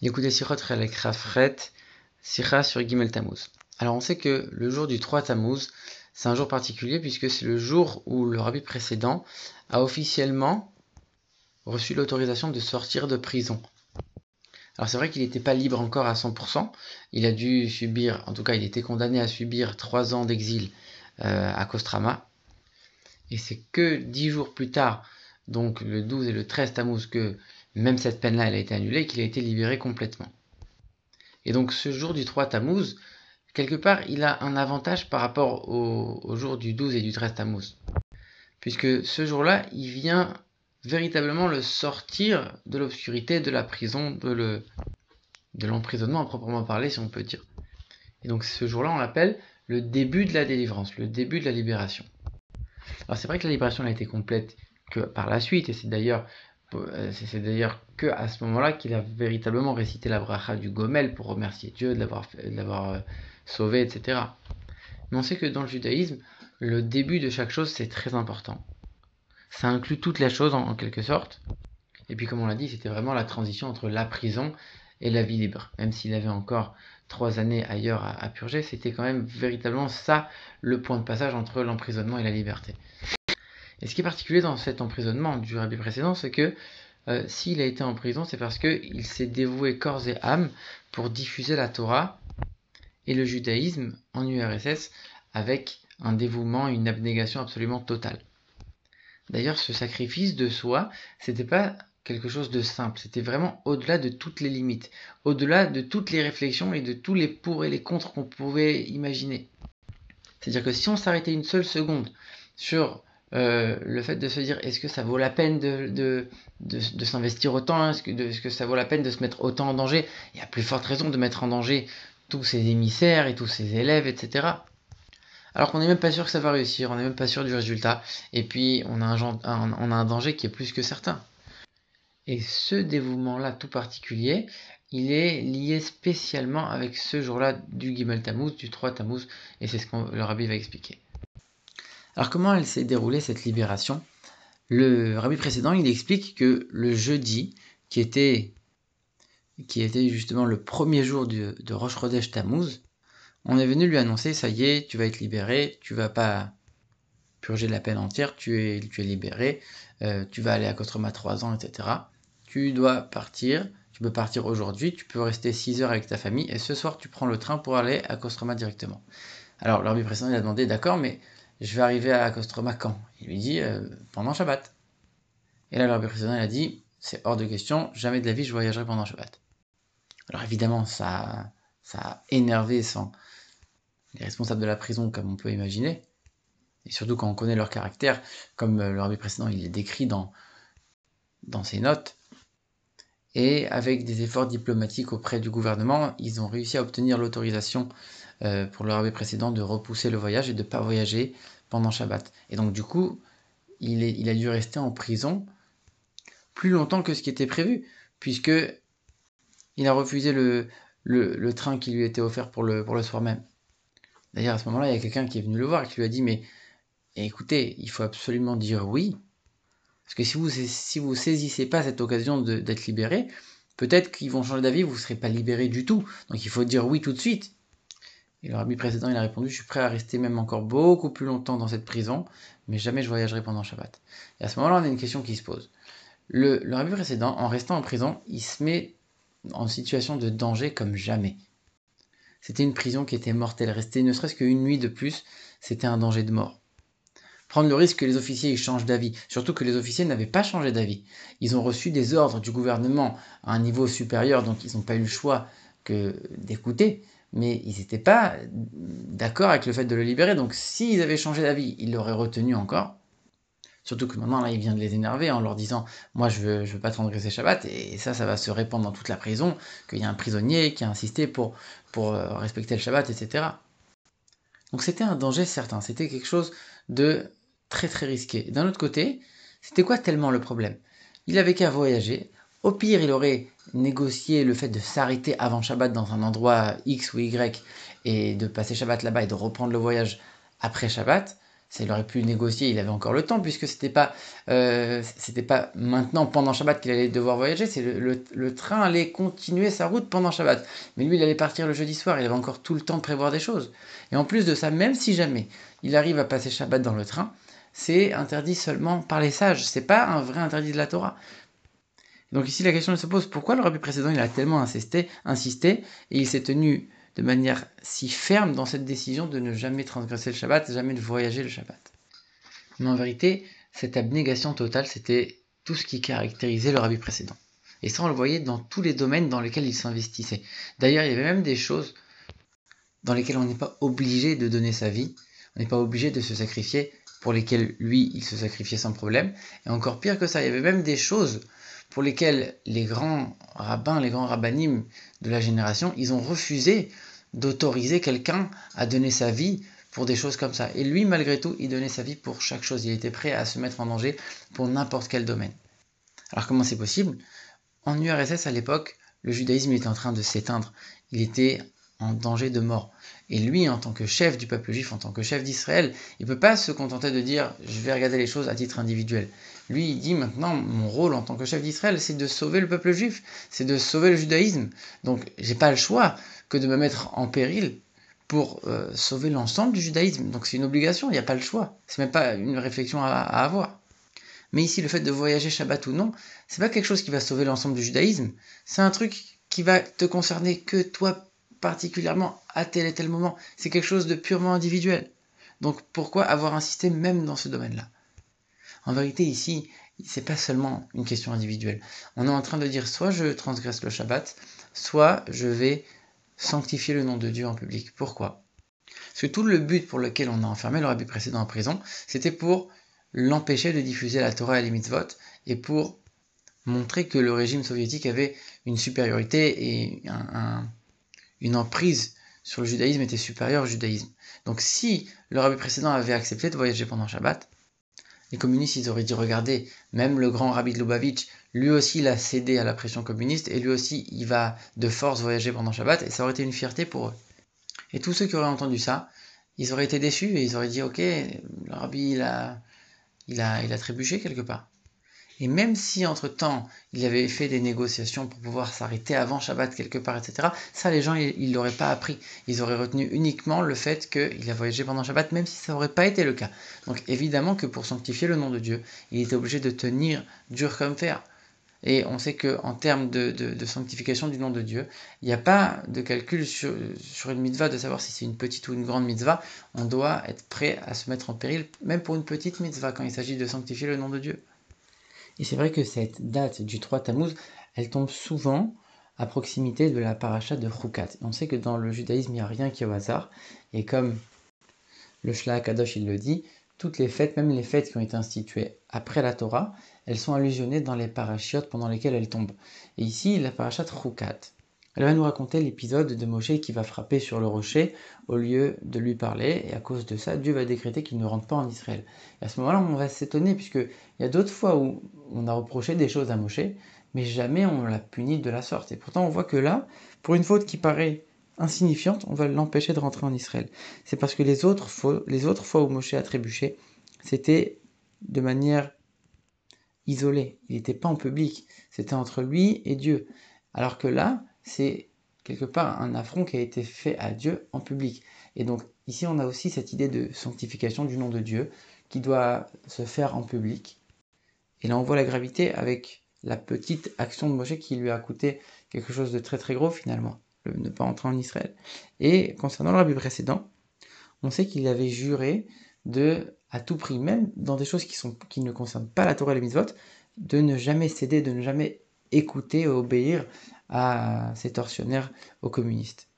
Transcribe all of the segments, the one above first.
Écoutez Sichot Chelek Rafret, Sicha sur Gimel Tammuz. Alors on sait que le jour du 3 Tammuz, c'est un jour particulier puisque c'est le jour où le rabbi précédent a officiellement reçu l'autorisation de sortir de prison. Alors c'est vrai qu'il n'était pas libre encore à 100%, il a dû subir, en tout cas il était condamné à subir 3 ans d'exil à Kostrama, et c'est que 10 jours plus tard, donc le 12 et le 13 Tammuz, que même cette peine-là elle a été annulée et qu'il a été libéré complètement. Et donc ce jour du 3 Tammuz, quelque part, il a un avantage par rapport au jour du 12 et du 13 Tammuz. Puisque ce jour-là, il vient véritablement le sortir de l'obscurité, de la prison, de l'emprisonnement à proprement parler, si on peut dire. Et donc ce jour-là, on l'appelle le début de la délivrance, le début de la libération. Alors c'est vrai que la libération a été complète que par la suite, et c'est d'ailleurs que à ce moment-là qu'il a véritablement récité la bracha du Gomel pour remercier Dieu de l'avoir sauvé, etc. Mais on sait que dans le judaïsme, le début de chaque chose, c'est très important. Ça inclut toute la chose en quelque sorte. Et puis comme on l'a dit, c'était vraiment la transition entre la prison et la vie libre. Même s'il avait encore 3 années ailleurs à purger, c'était quand même véritablement ça le point de passage entre l'emprisonnement et la liberté. Et ce qui est particulier dans cet emprisonnement du rabbi précédent, c'est que s'il a été en prison, c'est parce qu'il s'est dévoué corps et âme pour diffuser la Torah et le judaïsme en URSS avec un dévouement et une abnégation absolument totale. D'ailleurs, ce sacrifice de soi, c'était pas quelque chose de simple, c'était vraiment au-delà de toutes les limites, au-delà de toutes les réflexions et de tous les pour et les contre qu'on pouvait imaginer. C'est-à-dire que si on s'arrêtait une seule seconde sur le fait de se dire est-ce que ça vaut la peine de s'investir autant, est-ce que ça vaut la peine de se mettre autant en danger, il y a plus forte raison de mettre en danger tous ses émissaires et tous ses élèves, etc. Alors qu'on n'est même pas sûr que ça va réussir, on n'est même pas sûr du résultat, et puis on a un danger qui est plus que certain. Et ce dévouement-là tout particulier, il est lié spécialement avec ce jour-là du Gimel Tammuz, du 3 Tammuz, et c'est ce que le rabbi va expliquer. Alors comment elle s'est déroulée cette libération? Le rabbi précédent, il explique que le jeudi, qui était justement le premier jour de Rosh Chodesh Tammuz, on est venu lui annoncer, ça y est, tu vas être libéré, tu vas pas purger la peine entière, tu es libéré, tu vas aller à Kostroma 3 ans, etc. Tu dois partir, tu peux partir aujourd'hui, tu peux rester 6 heures avec ta famille, et ce soir tu prends le train pour aller à Kostroma directement. Alors le rabbi précédent il a demandé, d'accord, mais je vais arriver à Kostroma quand? Il lui dit, pendant Shabbat. Et là le rabbi précédent il a dit, c'est hors de question, jamais de la vie je voyagerai pendant Shabbat. Alors évidemment ça a énervé les responsables de la prison comme on peut imaginer, et surtout quand on connaît leur caractère, comme le rabbi précédent il est décrit dans ses notes, et avec des efforts diplomatiques auprès du gouvernement, ils ont réussi à obtenir l'autorisation pour le rabbi précédent de repousser le voyage et de ne pas voyager pendant Shabbat. Et donc du coup, il a dû rester en prison plus longtemps que ce qui était prévu, puisque il a refusé le train qui lui était offert pour le soir même. D'ailleurs, à ce moment-là, il y a quelqu'un qui est venu le voir et qui lui a dit « Mais écoutez, il faut absolument dire oui, parce que si vous saisissez pas cette occasion d'être libéré, peut-être qu'ils vont changer d'avis, vous ne serez pas libéré du tout. Donc il faut dire oui tout de suite. » Et le rabbi précédent, il a répondu « Je suis prêt à rester même encore beaucoup plus longtemps dans cette prison, mais jamais je voyagerai pendant Shabbat. » Et à ce moment-là, on a une question qui se pose. Le rabbi précédent, en restant en prison, il se met en situation de danger comme jamais. C'était une prison qui était mortelle. Rester ne serait-ce qu'une nuit de plus, c'était un danger de mort. Prendre le risque que les officiers ils changent d'avis, surtout que les officiers n'avaient pas changé d'avis. Ils ont reçu des ordres du gouvernement à un niveau supérieur, donc ils n'ont pas eu le choix que d'écouter, mais ils n'étaient pas d'accord avec le fait de le libérer, donc s'ils avaient changé d'avis, ils l'auraient retenu encore. Surtout que maintenant, là, il vient de les énerver en leur disant « Moi, je veux pas transgresser Shabbat », et ça va se répandre dans toute la prison, qu'il y a un prisonnier qui a insisté pour respecter le Shabbat, etc. Donc c'était un danger certain, c'était quelque chose de très très risqué. D'un autre côté, c'était quoi tellement le problème? Il avait qu'à voyager, au pire il aurait négocié le fait de s'arrêter avant Shabbat dans un endroit X ou Y et de passer Shabbat là-bas et de reprendre le voyage après Shabbat. Ça, il aurait pu négocier, il avait encore le temps, puisque c'était pas maintenant, pendant Shabbat, qu'il allait devoir voyager, c'est le train allait continuer sa route pendant Shabbat. Mais lui, il allait partir le jeudi soir, il avait encore tout le temps de prévoir des choses. Et en plus de ça, même si jamais il arrive à passer Shabbat dans le train, c'est interdit seulement par les sages, c'est pas un vrai interdit de la Torah. Donc ici, la question se pose, pourquoi le rabbi précédent, il a tellement insisté, et il s'est tenu de manière si ferme dans cette décision de ne jamais transgresser le Shabbat, jamais de voyager le Shabbat. Mais en vérité, cette abnégation totale, c'était tout ce qui caractérisait le rabbi précédent. Et ça, on le voyait dans tous les domaines dans lesquels il s'investissait. D'ailleurs, il y avait même des choses dans lesquelles on n'est pas obligé de donner sa vie, on n'est pas obligé de se sacrifier, pour lesquelles lui, il se sacrifiait sans problème. Et encore pire que ça, il y avait même des choses pour lesquelles les grands rabbins, les grands rabbinim de la génération, ils ont refusé d'autoriser quelqu'un à donner sa vie pour des choses comme ça. Et lui, malgré tout, il donnait sa vie pour chaque chose. Il était prêt à se mettre en danger pour n'importe quel domaine. Alors comment c'est possible ? En URSS, à l'époque, le judaïsme était en train de s'éteindre. Il était en danger de mort. Et lui, en tant que chef du peuple juif, en tant que chef d'Israël, il ne peut pas se contenter de dire « je vais regarder les choses à titre individuel ». Lui, il dit maintenant, mon rôle en tant que chef d'Israël, c'est de sauver le peuple juif, c'est de sauver le judaïsme. Donc, j'ai pas le choix que de me mettre en péril pour sauver l'ensemble du judaïsme. Donc, c'est une obligation, il n'y a pas le choix. C'est même pas une réflexion à avoir. Mais ici, le fait de voyager Shabbat ou non, c'est pas quelque chose qui va sauver l'ensemble du judaïsme. C'est un truc qui va te concerner que toi particulièrement à tel et tel moment. C'est quelque chose de purement individuel. Donc pourquoi avoir insisté même dans ce domaine-là ? En vérité, ici, c'est pas seulement une question individuelle. On est en train de dire soit je transgresse le Shabbat, soit je vais sanctifier le nom de Dieu en public. Pourquoi ? Parce que tout le but pour lequel on a enfermé le rabbi précédent en prison, c'était pour l'empêcher de diffuser la Torah et les mitzvot, et pour montrer que le régime soviétique avait une supériorité et une emprise sur le judaïsme était supérieure au judaïsme. Donc si le rabbi précédent avait accepté de voyager pendant Shabbat, les communistes, ils auraient dit, regardez, même le grand rabbi de Lubavitch, lui aussi, il a cédé à la pression communiste, et lui aussi, il va de force voyager pendant Shabbat, et ça aurait été une fierté pour eux. Et tous ceux qui auraient entendu ça, ils auraient été déçus, et ils auraient dit, ok, le rabbi, il a trébuché quelque part. Et même si entre-temps, il avait fait des négociations pour pouvoir s'arrêter avant Shabbat quelque part, etc., ça, les gens, ils ne l'auraient pas appris. Ils auraient retenu uniquement le fait qu'il a voyagé pendant Shabbat, même si ça n'aurait pas été le cas. Donc évidemment que pour sanctifier le nom de Dieu, il était obligé de tenir dur comme fer. Et on sait qu'en termes de sanctification du nom de Dieu, il n'y a pas de calcul sur une mitzvah de savoir si c'est une petite ou une grande mitzvah. On doit être prêt à se mettre en péril, même pour une petite mitzvah, quand il s'agit de sanctifier le nom de Dieu. Et c'est vrai que cette date du 3 Tammuz, elle tombe souvent à proximité de la paracha de Chukat. On sait que dans le judaïsme, il n'y a rien qui est au hasard. Et comme le Shlach Kadosh il le dit, toutes les fêtes, même les fêtes qui ont été instituées après la Torah, elles sont allusionnées dans les parachiotes pendant lesquelles elles tombent. Et ici, la paracha de Chukat, elle va nous raconter l'épisode de Moshe qui va frapper sur le rocher au lieu de lui parler, et à cause de ça, Dieu va décréter qu'il ne rentre pas en Israël. Et à ce moment-là, on va s'étonner, puisqu'il y a d'autres fois où on a reproché des choses à Moshe, mais jamais on l'a puni de la sorte. Et pourtant, on voit que là, pour une faute qui paraît insignifiante, on va l'empêcher de rentrer en Israël. C'est parce que les autres fois où Moshe a trébuché, c'était de manière isolée. Il n'était pas en public. C'était entre lui et Dieu. Alors que là, c'est quelque part un affront qui a été fait à Dieu en public. Et donc ici, on a aussi cette idée de sanctification du nom de Dieu qui doit se faire en public. Et là, on voit la gravité avec la petite action de Moshe qui lui a coûté quelque chose de très très gros finalement, ne pas entrer en Israël. Et concernant le rabbi précédent, on sait qu'il avait juré de, à tout prix, même dans des choses qui ne concernent pas la Torah et les mitzvot, de ne jamais céder, de ne jamais écouter, obéir à ces tortionnaires, aux communistes.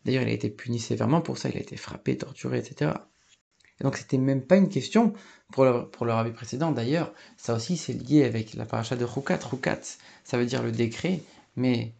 D'ailleurs, il a été puni sévèrement pour ça, il a été frappé, torturé, etc. Et donc c'était même pas une question pour le rabbi précédent. D'ailleurs, ça aussi c'est lié avec la paracha de Chukat. Chukat, ça veut dire le décret, mais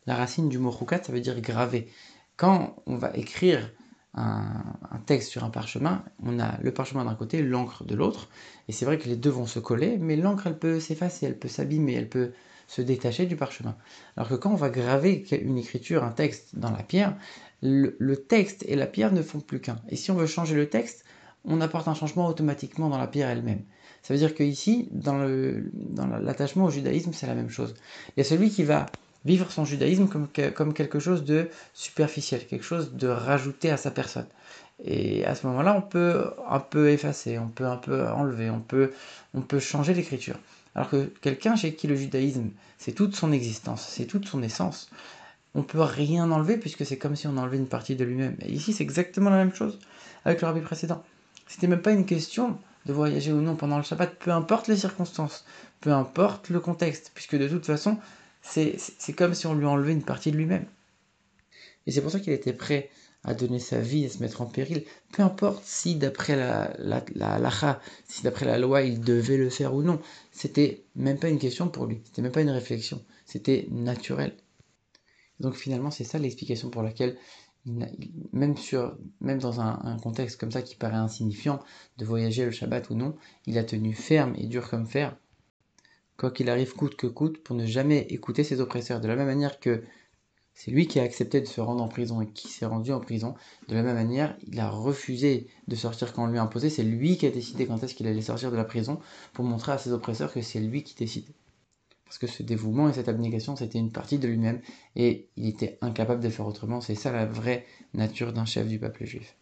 la racine du mot Chukat, ça veut dire graver. Quand on va écrire un texte sur un parchemin, on a le parchemin d'un côté, l'encre de l'autre, et c'est vrai que les deux vont se coller, mais l'encre elle peut s'effacer, elle peut s'abîmer, elle peut se détacher du parchemin. Alors que quand on va graver une écriture, un texte dans la pierre, le texte et la pierre ne font plus qu'un. Et si on veut changer le texte, on apporte un changement automatiquement dans la pierre elle-même. Ça veut dire qu'ici, dans l'attachement au judaïsme, c'est la même chose. Il y a celui qui va vivre son judaïsme comme quelque chose de superficiel, quelque chose de rajouté à sa personne. Et à ce moment-là, on peut un peu effacer, on peut un peu enlever, on peut changer l'écriture. Alors que quelqu'un chez qui le judaïsme, c'est toute son existence, c'est toute son essence, on peut rien enlever puisque c'est comme si on enlevait une partie de lui-même. Et ici, c'est exactement la même chose avec le rabbi précédent. C'était même pas une question de voyager ou non pendant le Shabbat, peu importe les circonstances, peu importe le contexte, puisque de toute façon, c'est comme si on lui enlevait une partie de lui-même. Et c'est pour ça qu'il était prêt à donner sa vie, à se mettre en péril, peu importe si d'après la halacha, si d'après la loi, il devait le faire ou non. C'était même pas une question pour lui, c'était même pas une réflexion, c'était naturel. Donc finalement, c'est ça l'explication pour laquelle, même dans un contexte comme ça qui paraît insignifiant, de voyager le Shabbat ou non, il a tenu ferme et dur comme fer, quoi qu'il arrive coûte que coûte, pour ne jamais écouter ses oppresseurs. De la même manière que c'est lui qui a accepté de se rendre en prison et qui s'est rendu en prison, de la même manière, il a refusé de sortir quand on lui a imposé, c'est lui qui a décidé quand est-ce qu'il allait sortir de la prison, pour montrer à ses oppresseurs que c'est lui qui décide. Parce que ce dévouement et cette abnégation, c'était une partie de lui-même, et il était incapable de faire autrement. C'est ça la vraie nature d'un chef du peuple juif.